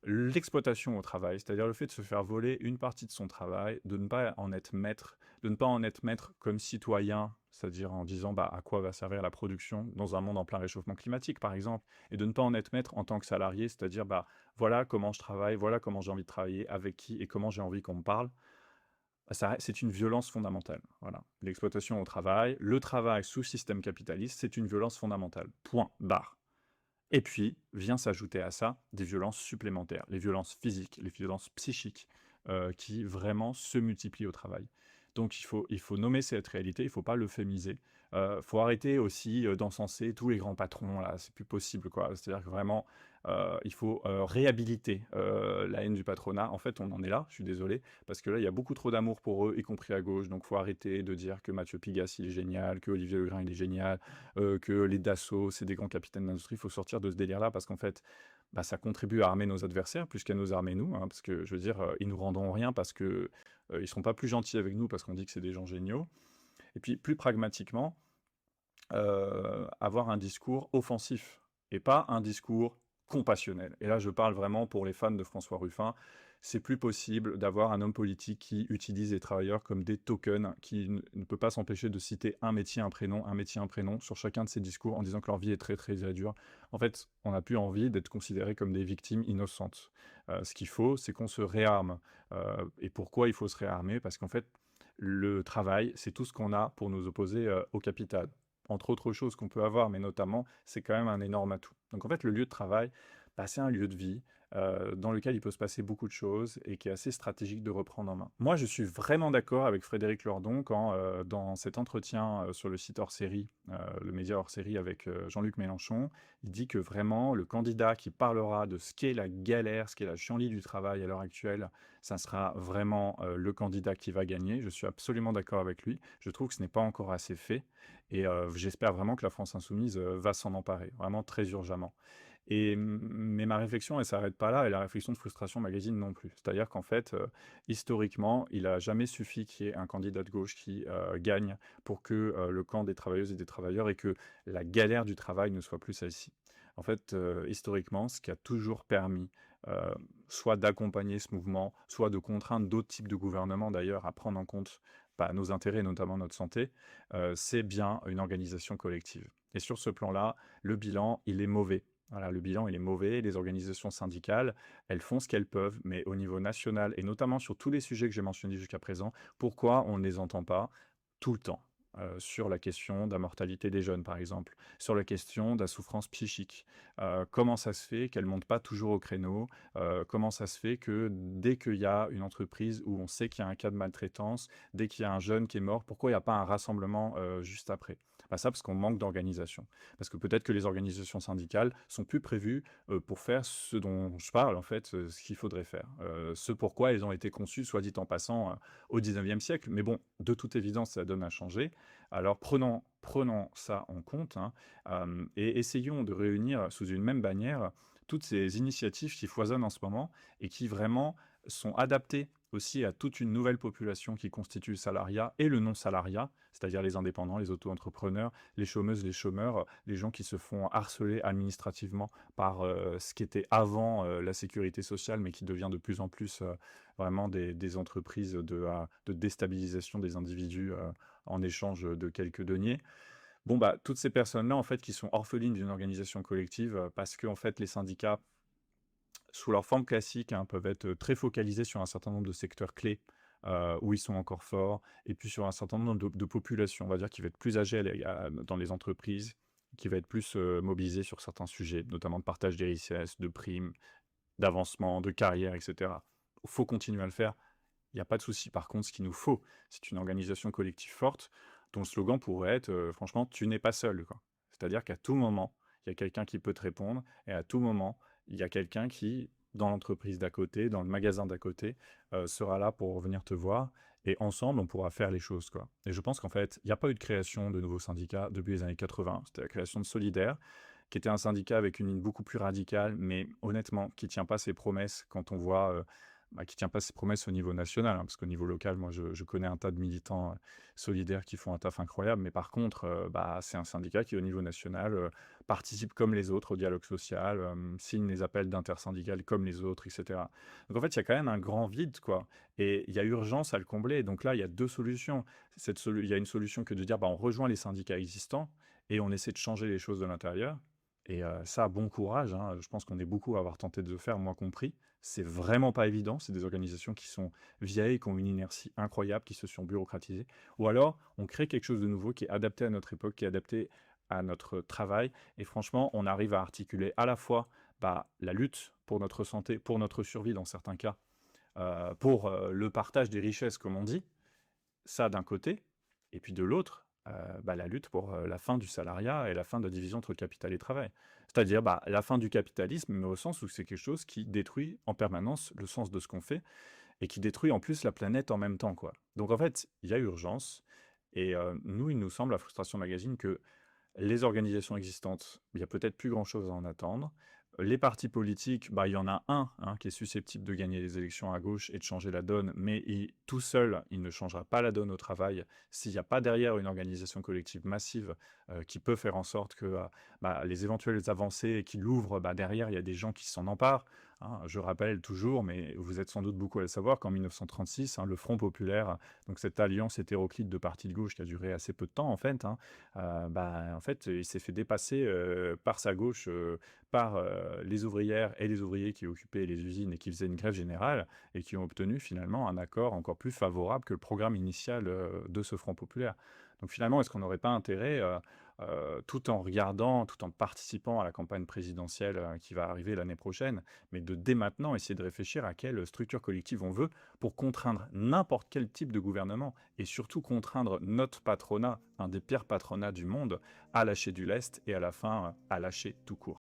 l'exploitation au travail, c'est-à-dire le fait de se faire voler une partie de son travail, de ne pas en être maître, de ne pas en être maître comme citoyen, c'est-à-dire en disant bah, à quoi va servir la production dans un monde en plein réchauffement climatique, par exemple, et de ne pas en être maître en tant que salarié, c'est-à-dire bah, voilà comment je travaille, voilà comment j'ai envie de travailler, avec qui et comment j'ai envie qu'on me parle. Bah, c'est une violence fondamentale. Voilà. L'exploitation au travail, le travail sous système capitaliste, c'est une violence fondamentale. Point, barre. Et puis, vient s'ajouter à ça des violences supplémentaires, les violences physiques, les violences psychiques, qui vraiment se multiplient au travail. Donc il faut nommer cette réalité, il ne faut pas l'euphémiser. Faut arrêter aussi d'encenser tous les grands patrons, là, c'est plus possible, quoi. C'est-à-dire que vraiment, il faut réhabiliter la haine du patronat. En fait, on en est là, je suis désolé, parce que là, il y a beaucoup trop d'amour pour eux, y compris à gauche. Donc faut arrêter de dire que Mathieu Pigasse, il est génial, que Olivier Legrain, il est génial, que les Dassault, c'est des grands capitaines d'industrie. Il faut sortir de ce délire-là parce qu'en fait, bah, ça contribue à armer nos adversaires plus qu'à nous armer nous, hein, parce que je veux dire, ils nous rendront rien parce que ils seront pas plus gentils avec nous parce qu'on dit que c'est des gens géniaux. Et puis plus pragmatiquement, avoir un discours offensif et pas un discours compassionnel. Et là, je parle vraiment pour les fans de François Ruffin. C'est plus possible d'avoir un homme politique qui utilise les travailleurs comme des tokens, qui ne peut pas s'empêcher de citer un métier, un prénom sur chacun de ses discours en disant que leur vie est très très dure. En fait, on n'a plus envie d'être considérés comme des victimes innocentes. Ce qu'il faut, c'est qu'on se réarme. Et pourquoi il faut se réarmer? Parce qu'en fait, le travail, c'est tout ce qu'on a pour nous opposer au capital entre autres choses qu'on peut avoir, mais notamment, c'est quand même un énorme atout. Donc en fait, le lieu de travail, bah, c'est un lieu de vie dans lequel il peut se passer beaucoup de choses et qui est assez stratégique de reprendre en main. Moi, je suis vraiment d'accord avec Frédéric Lordon quand, dans cet entretien sur le site hors-série, le média hors-série avec Jean-Luc Mélenchon, il dit que vraiment, le candidat qui parlera de ce qu'est la galère, ce qu'est la chienlit du travail à l'heure actuelle, ça sera vraiment le candidat qui va gagner. Je suis absolument d'accord avec lui. Je trouve que ce n'est pas encore assez fait. Et j'espère vraiment que la France insoumise va s'en emparer, vraiment très urgemment. Mais ma réflexion, elle s'arrête pas là, et la réflexion de Frustration Magazine non plus. C'est-à-dire qu'en fait, historiquement, il a jamais suffi qu'il y ait un candidat de gauche qui gagne pour que le camp des travailleuses et des travailleurs et que la galère du travail ne soit plus celle-ci. En fait, historiquement, ce qui a toujours permis soit d'accompagner ce mouvement, soit de contraindre d'autres types de gouvernements d'ailleurs à prendre en compte bah, nos intérêts, notamment notre santé, c'est bien une organisation collective. Et sur ce plan-là, le bilan, il est mauvais. Voilà, le bilan, il est mauvais. Les organisations syndicales, elles font ce qu'elles peuvent, mais au niveau national, et notamment sur tous les sujets que j'ai mentionnés jusqu'à présent, pourquoi on ne les entend pas tout le temps? Sur la question de la mortalité des jeunes, par exemple, sur la question de la souffrance psychique. Comment ça se fait qu'elle ne monte pas toujours au créneau? Comment ça se fait que dès qu'il y a une entreprise où on sait qu'il y a un cas de maltraitance, dès qu'il y a un jeune qui est mort, pourquoi il n'y a pas un rassemblement juste après? Bah ça, parce qu'on manque d'organisation. Parce que peut-être que les organisations syndicales sont plus prévues pour faire ce dont je parle, en fait, ce qu'il faudrait faire. Ce pourquoi elles ont été conçues, soit dit en passant, au 19e siècle. Mais bon, de toute évidence, ça donne à changer. Alors prenons ça en compte, hein, et essayons de réunir sous une même bannière toutes ces initiatives qui foisonnent en ce moment et qui vraiment sont adaptées aussi à toute une nouvelle population qui constitue le salariat et le non-salariat, c'est-à-dire les indépendants, les auto-entrepreneurs, les chômeuses, les chômeurs, les gens qui se font harceler administrativement par ce qui était avant la sécurité sociale, mais qui devient de plus en plus vraiment des entreprises de déstabilisation des individus en échange de quelques deniers. Bon, bah, toutes ces personnes-là, en fait, qui sont orphelines d'une organisation collective, parce que, en fait, les syndicats, sous leur forme classique, hein, peuvent être très focalisés sur un certain nombre de secteurs clés, où ils sont encore forts, et puis sur un certain nombre de populations, on va dire, qui va être plus âgée dans les entreprises, qui va être plus mobilisée sur certains sujets, notamment de partage des richesses, de primes, d'avancement, de carrière, etc. Il faut continuer à le faire. Il n'y a pas de souci. Par contre, ce qu'il nous faut, c'est une organisation collective forte dont le slogan pourrait être franchement, tu n'es pas seul, quoi. C'est-à-dire qu'à tout moment, il y a quelqu'un qui peut te répondre et à tout moment, il y a quelqu'un qui, dans l'entreprise d'à côté, dans le magasin d'à côté, sera là pour venir te voir et ensemble, on pourra faire les choses, quoi. Et je pense qu'en fait, il n'y a pas eu de création de nouveaux syndicats depuis les années 80. C'était la création de Solidaire, qui était un syndicat avec une ligne beaucoup plus radicale, mais honnêtement, qui tient pas ses promesses quand on voit qui tient pas ses promesses au niveau national, hein, parce qu'au niveau local, moi, je connais un tas de militants, solidaires qui font un taf incroyable, mais par contre, c'est un syndicat qui, au niveau national, participe comme les autres au dialogue social, signe les appels d'intersyndicales comme les autres et cetera. Donc en fait, il y a quand même un grand vide, quoi, et il y a urgence à le combler. Donc là, il y a 2 solutions. Il y a une solution que de dire: «Bah, on rejoint les syndicats existants et on essaie de changer les choses de l'intérieur», et ça, bon courage, hein, je pense qu'on est beaucoup à avoir tenté de le faire, moi compris. C'est vraiment pas évident, c'est des organisations qui sont vieilles, qui ont une inertie incroyable, qui se sont bureaucratisées. Ou alors, on crée quelque chose de nouveau qui est adapté à notre époque, qui est adapté à notre travail, et franchement, on arrive à articuler à la fois, la lutte pour notre santé, pour notre survie dans certains cas, pour, le partage des richesses comme on dit, ça d'un côté, et puis de l'autre, la lutte pour, la fin du salariat et la fin de la division entre capital et travail. C'est-à-dire, la fin du capitalisme, mais au sens où c'est quelque chose qui détruit en permanence le sens de ce qu'on fait et qui détruit en plus la planète en même temps, quoi. Donc en fait, il y a urgence, et nous, il nous semble à Frustration Magazine que les organisations existantes, il y a peut-être plus grand-chose à en attendre. Les partis politiques, il y en a un, hein, qui est susceptible de gagner les élections à gauche et de changer la donne, mais tout seul, il ne changera pas la donne au travail s'il n'y a pas derrière une organisation collective massive, qui peut faire en sorte que les éventuelles avancées qui l'ouvrent, derrière, il y a des gens qui s'en emparent, hein. Je rappelle toujours, mais vous êtes sans doute beaucoup à le savoir, qu'en 1936, hein, le Front populaire, donc cette alliance hétéroclite de partis de gauche qui a duré assez peu de temps en fait, hein, en fait, il s'est fait dépasser, par sa gauche, par, les ouvrières et les ouvriers qui occupaient les usines et qui faisaient une grève générale, et qui ont obtenu finalement un accord encore plus favorable que le programme initial, de ce Front populaire. Donc finalement, est-ce qu'on n'aurait pas intérêt, tout en regardant, tout en participant à la campagne présidentielle, qui va arriver l'année prochaine, mais de dès maintenant essayer de réfléchir à quelle structure collective on veut pour contraindre n'importe quel type de gouvernement, et surtout contraindre notre patronat, un des pires patronats du monde, à lâcher du lest et à la fin, à lâcher tout court.